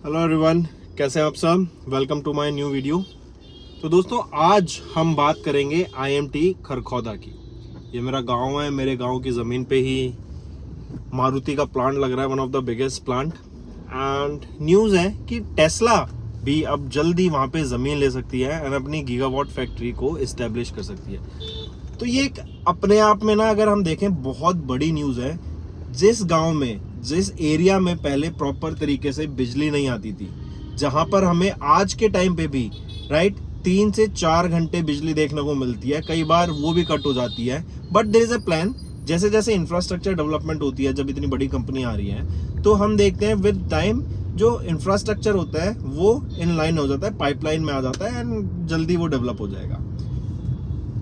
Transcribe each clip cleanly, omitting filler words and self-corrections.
Hello everyone, कैसे हैं आप सब। Welcome to my new video. तो दोस्तों, आज हम बात करेंगे आईएमटी खरखौदा की। ये मेरा गांव है। मेरे गांव की ज़मीन पे ही मारुति का प्लांट लग रहा है, one of the biggest plant. And news है कि टेस्ला भी अब जल्दी वहाँ पे ज़मीन ले सकती है एंड अपनी गीगावाट फैक्ट्री को इस्टेब्लिश कर सकती है। तो ये एक अपने आप में ना, अगर हम देखें, बहुत बड़ी न्यूज़ है। जिस गांव में, जिस एरिया में पहले प्रॉपर तरीके से बिजली नहीं आती थी, जहां पर हमें आज के टाइम पे भी 3 से 4 घंटे बिजली देखने को मिलती है, कई बार वो भी कट हो जाती है। But there is a plan. जैसे जैसे इंफ्रास्ट्रक्चर डेवलपमेंट होती है, जब इतनी बड़ी कंपनी आ रही है, तो हम देखते हैं विद टाइम जो इंफ्रास्ट्रक्चर होता है वो इन लाइन हो जाता है, पाइपलाइन में आ जाता है एंड जल्दी वो डेवलप हो जाएगा।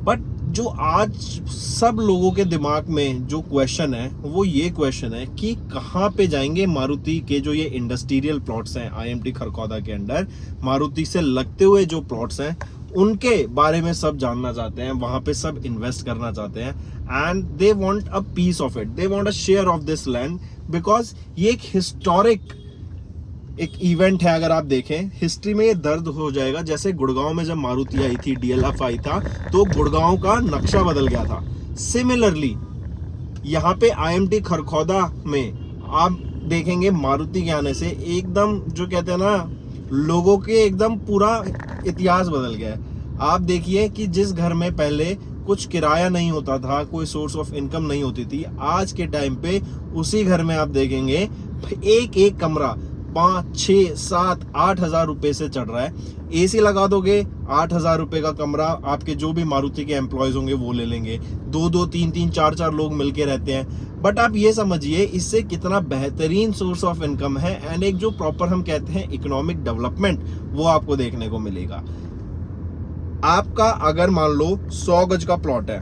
बट जो आज सब लोगों के दिमाग में जो क्वेश्चन है, वो ये क्वेश्चन है कि कहाँ पे जाएंगे मारुति के जो ये इंडस्ट्रियल प्लॉट्स हैं आईएमटी खरखौदा के अंडर, मारुति से लगते हुए जो प्लॉट्स हैं, उनके बारे में सब जानना चाहते हैं। वहां पे सब इन्वेस्ट करना चाहते हैं and they want a piece of it, they want a share of this land, because ये एक हिस्टोरिक एक इवेंट है। अगर आप देखें हिस्ट्री में, ये दर्द हो जाएगा। जैसे गुड़गांव में जब मारुति आई थी, डीएलएफ आई था, तो गुड़गांव का नक्शा बदल गया था। सिमिलरली यहाँ पे आईएमटी खरखौदा में आप देखेंगे मारुति के आने से एकदम, जो कहते हैं ना, लोगों के एकदम पूरा इतिहास बदल गया है। आप देखिए कि जिस घर में पहले कुछ किराया नहीं होता था, कोई सोर्स ऑफ इनकम नहीं होती थी, आज के टाइम पे उसी घर में आप देखेंगे एक एक कमरा 5, 6, 7, 8 हजार रुपए से चढ़ रहा है। एसी लगा दोगे 8 हजार रुपए का कमरा, आपके जो भी मारुति के एम्प्लॉयज होंगे वो ले लेंगे। 2-2, 3-3, 4-4 लोग मिलके रहते हैं। बट आप ये समझिए इससे कितना बेहतरीन सोर्स ऑफ इनकम है एंड एक जो प्रॉपर हम कहते हैं इकोनॉमिक डेवलपमेंट, वो आपको देखने को मिलेगा। आपका अगर मान लो 100 गज का प्लॉट है,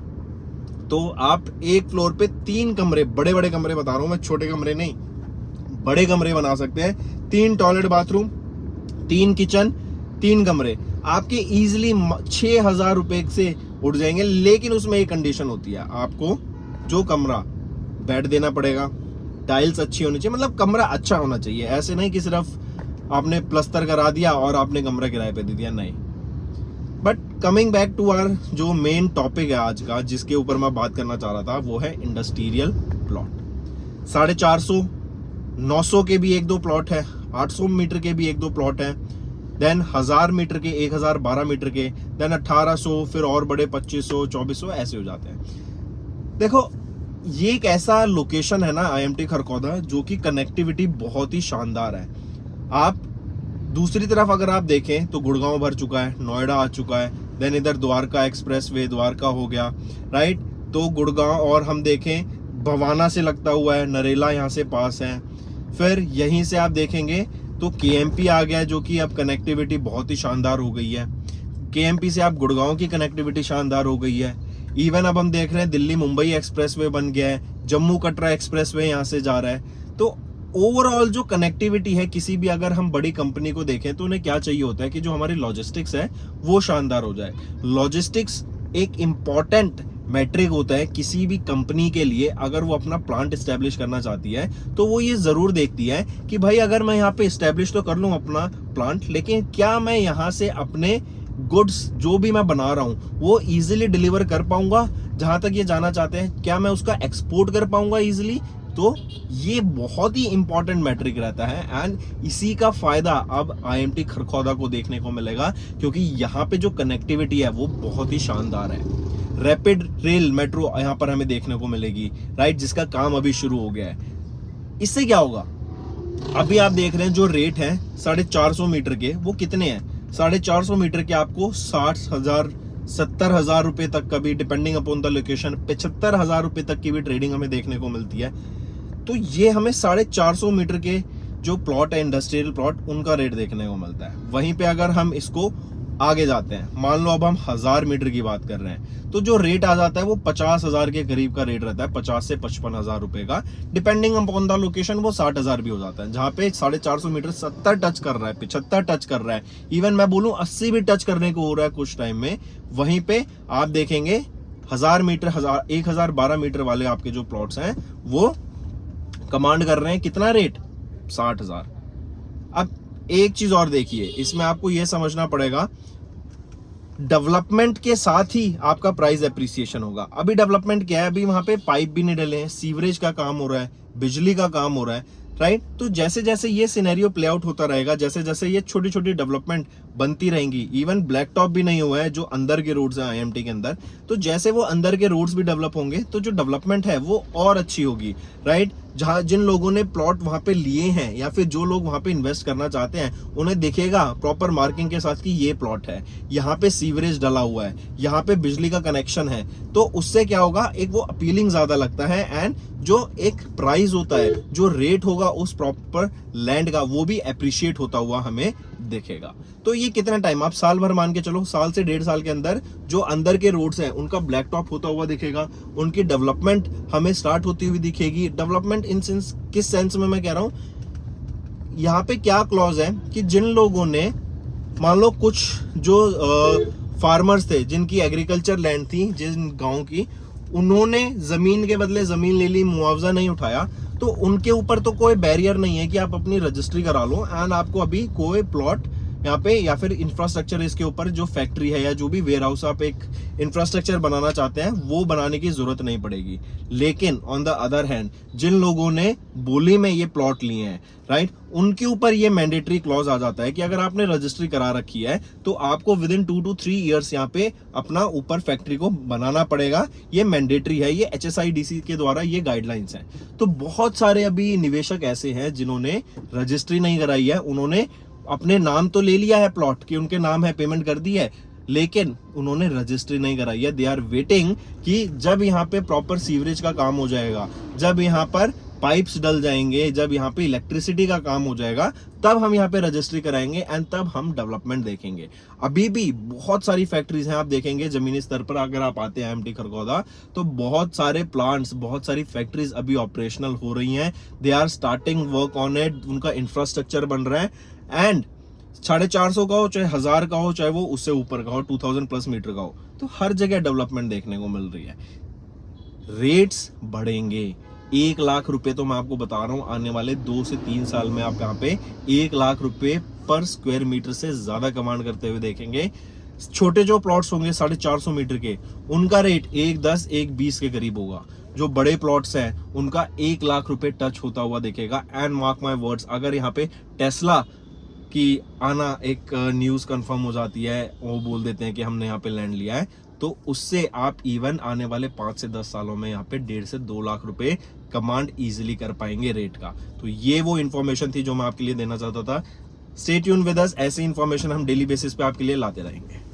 तो आप एक फ्लोर पे 3 कमरे, बड़े बड़े कमरे बता रहा हूं मैं, छोटे कमरे नहीं, बड़े कमरे बना सकते हैं। 3 टॉयलेट बाथरूम, 3 किचन, 3 कमरे आपके इजीली 6,000 रुपए से उठ जाएंगे। लेकिन उसमें एक कंडीशन होती है, आपको जो कमरा, बेड देना पड़ेगा, टाइल्स अच्छी होनी चाहिए, मतलब कमरा अच्छा होना चाहिए। ऐसे नहीं कि सिर्फ आपने प्लस्तर करा दिया और आपने कमरा किराए पे दे दिया, नहीं। But coming back to our जो मेन टॉपिक है आज का, जिसके ऊपर मैं बात करना चाह रहा था, वो है इंडस्ट्रियल प्लॉट। 450, 900 के भी 1-2 प्लॉट है, 800 मीटर के भी 1-2 प्लॉट है, देन 1000 मीटर के, 1012 मीटर के, देन 1800, फिर और बड़े 2500, 2400 ऐसे हो जाते हैं। देखो, ये एक ऐसा लोकेशन है ना आईएमटी खरखौदा, जो कि कनेक्टिविटी बहुत ही शानदार है। आप दूसरी तरफ अगर आप देखें तो गुड़गांव भर चुका है, नोएडा आ चुका है, देन इधर द्वारका एक्सप्रेसवे, द्वारका हो गया, राइट। तो गुड़गांव, और हम देखें भवाना से लगता हुआ है, नरेला यहाँ से पास है। फिर यहीं से आप देखेंगे तो केएमपी आ गया, जो कि अब कनेक्टिविटी बहुत ही शानदार हो गई है। केएमपी से आप गुड़गांव की कनेक्टिविटी शानदार हो गई है। इवन अब हम देख रहे हैं दिल्ली मुंबई एक्सप्रेसवे बन गया है, जम्मू कटरा एक्सप्रेसवे यहाँ से जा रहा है। तो ओवरऑल जो कनेक्टिविटी है, किसी भी अगर हम बड़ी कंपनी को देखें तो उन्हें क्या चाहिए होता है कि जो हमारी लॉजिस्टिक्स है वो शानदार हो जाए। लॉजिस्टिक्स एक इम्पॉर्टेंट मैट्रिक होता है किसी भी कंपनी के लिए। अगर वो अपना प्लांट इस्टेब्लिश करना चाहती है तो वो ये जरूर देखती है कि भाई, अगर मैं यहाँ पे इस्टेब्लिश तो कर लूँ अपना प्लांट, लेकिन क्या मैं यहाँ से अपने गुड्स जो भी मैं बना रहा हूँ वो इजीली डिलीवर कर पाऊंगा जहां तक ये जाना चाहते हैं, क्या मैं उसका एक्सपोर्ट कर पाऊंगा इजीली। तो ये बहुत ही इंपॉर्टेंट मैट्रिक रहता है एंड इसी का फायदा अब आईएमटी खरखौदा को देखने को मिलेगा, क्योंकि यहाँ पे जो कनेक्टिविटी है वो बहुत ही शानदार है। रैपिड रेल मेट्रो यहाँ पर हमें देखने को मिलेगी, राइट, जिसका काम अभी शुरू हो गया है। इससे क्या होगा, अभी आप देख रहे हैं जो रेट है 450 मीटर के, वो कितने हैं? 450 मीटर के आपको 60,000, 70,000 रुपए तक का भी, डिपेंडिंग अपॉन द लोकेशन, 75,000 रुपए तक की भी ट्रेडिंग हमें देखने को मिलती है। तो ये हमें 450 मीटर के जो प्लॉट है, इंडस्ट्रियल प्लॉट, उनका रेट देखने को मिलता है। वहीं पे अगर हम इसको आगे जाते हैं, मान लो अब हम 1000 मीटर की बात कर रहे हैं, तो जो रेट आ जाता है वो 50,000 के करीब का रेट रहता है, 50 से 55,000 रुपए का, डिपेंडिंग अपॉन द लोकेशन वो 60,000 भी हो जाता है। जहां पे 450 मीटर 70 टच कर रहा है, 75 टच कर रहा है, इवन मैं बोलूं 80 भी टच करने को हो रहा है कुछ टाइम में। वहीं पे आप देखेंगे 1000 मीटर, 1012 मीटर वाले आपके जो प्लॉट्स हैं वो कमांड कर रहे हैं कितना रेट, 60,000। अब एक चीज और देखिए, इसमें आपको यह समझना पड़ेगा, डेवलपमेंट के साथ ही आपका प्राइस एप्रिसिएशन होगा। अभी डेवलपमेंट क्या है, अभी वहां पे पाइप भी नहीं डले हैं, सीवरेज का काम हो रहा है, बिजली का काम हो रहा है, राइट। तो जैसे जैसे ये सिनेरियो प्ले आउट होता रहेगा, जैसे जैसे ये छोटी छोटी डेवलपमेंट बनती रहेंगी, इवन ब्लैक टॉप भी नहीं हुआ है जो अंदर के रोड्स हैं आईएमटी के अंदर, तो जैसे वो अंदर के रोड्स भी डेवलप होंगे तो जो डेवलपमेंट है वो और अच्छी होगी, राइट। जहां जिन लोगों ने प्लॉट वहां पे लिए हैं या फिर जो लोग वहां पे इन्वेस्ट करना चाहते हैं, उन्हें दिखेगा प्रॉपर मार्किंग के साथ कि ये प्लॉट है, यहाँ पे सीवरेज डला हुआ है, यहाँ पे बिजली का कनेक्शन है, तो उससे क्या होगा, एक वो अपीलिंग ज्यादा लगता है, एंड जो एक प्राइस होता है, जो रेट होगा उस प्रॉपर लैंड का, वो भी अप्रिशिएट होता हुआ हमें दिखेगा। तो ये कितना टाइम, आप साल भर मान के चलो, साल से 1.5 साल के अंदर जो अंदर के रोड्स हैं उनका ब्लैक टॉप होता हुआ दिखेगा, उनकी डेवलपमेंट हमें स्टार्ट होती हुई दिखेगी। डेवलपमेंट इन सेंस, किस सेंस में मैं कह रहा हूं, यहाँ पे क्या क्लॉज है कि जिन लोगों ने, मान लो कुछ जो फार्मर्स थे जिनकी एग्रीकल्चर लैंड थी जिन गांव की, उन्होंने जमीन के बदले जमीन ले ली, मुआवजा नहीं उठाया, तो उनके ऊपर तो कोई बैरियर नहीं है कि आप अपनी रजिस्ट्री करा लो एंड आपको अभी कोई प्लॉट यहाँ पे या फिर इंफ्रास्ट्रक्चर इसके ऊपर जो फैक्ट्री है या जो भी वेयर हाउस आप एक इंफ्रास्ट्रक्चर बनाना चाहते हैं वो बनाने की जरूरत नहीं पड़ेगी। लेकिन ऑन द अदर हैंड जिन लोगों ने बोली में ये प्लॉट लिए हैं, राइट, उनके ऊपर ये मैंडेटरी क्लॉज आ जाता है कि अगर आपने रजिस्ट्री करा रखी है तो आपको विद इन 2 to 3 ईयर्स यहाँ पे अपना ऊपर फैक्ट्री को बनाना पड़ेगा। ये मैंडेटरी है, ये HSIDC के द्वारा ये गाइडलाइंस हैं। तो बहुत सारे अभी निवेशक ऐसे हैं जिन्होंने रजिस्ट्री नहीं कराई है, उन्होंने अपने नाम तो ले लिया है प्लॉट कि उनके नाम है, पेमेंट कर दी है, लेकिन उन्होंने रजिस्ट्री नहीं कराई है। दे आर वेटिंग कि जब यहाँ पे प्रॉपर सीवरेज का काम हो जाएगा, जब यहाँ पर पाइप्स डल जाएंगे, जब यहाँ पे इलेक्ट्रिसिटी का काम हो जाएगा, तब हम यहाँ पे रजिस्ट्री कराएंगे एंड तब हम डेवलपमेंट देखेंगे। अभी भी बहुत सारी फैक्ट्रीज हैं, आप देखेंगे जमीनी स्तर पर अगर आप आते हैं IMT खरगोदा तो बहुत सारे प्लांट्स, बहुत सारी फैक्ट्रीज अभी ऑपरेशनल हो रही हैं। They are starting work on it, उनका इंफ्रास्ट्रक्चर बन रहा है एंड 450 का हो, चाहे 1000 का हो, चाहे वो उससे ऊपर का हो, 2000 प्लस मीटर का हो, तो हर जगह डेवलपमेंट देखने को मिल रही है। रेट्स बढ़ेंगे, 1 लाख रुपए तो मैं आपको बता रहा हूं, आने वाले 2 से 3 साल में आप यहाँ पे 1 लाख रुपए पर स्क्वायर मीटर से ज्यादा कमांड करते हुए देखेंगे। छोटे जो प्लॉट्स होंगे 450 मीटर के, उनका रेट 110, 120 के करीब होगा। जो बड़े प्लॉट्स हैं उनका 1 लाख रुपए टच होता हुआ दिखेगा। एंड मार्क माय वर्ड्स, अगर यहाँ पे टेस्ला की आना एक न्यूज कंफर्म हो जाती है, वो बोल देते हैं कि हमने यहाँ पे लैंड लिया है, तो उससे आप इवन आने वाले 5 से 10 सालों में यहाँ पे 1.5 से 2 लाख रुपए कमांड इजीली कर पाएंगे रेट का। तो ये वो इन्फॉर्मेशन थी जो मैं आपके लिए देना चाहता था। स्टे ट्यून विद अस, ऐसी इन्फॉर्मेशन हम डेली बेसिस पे आपके लिए लाते रहेंगे।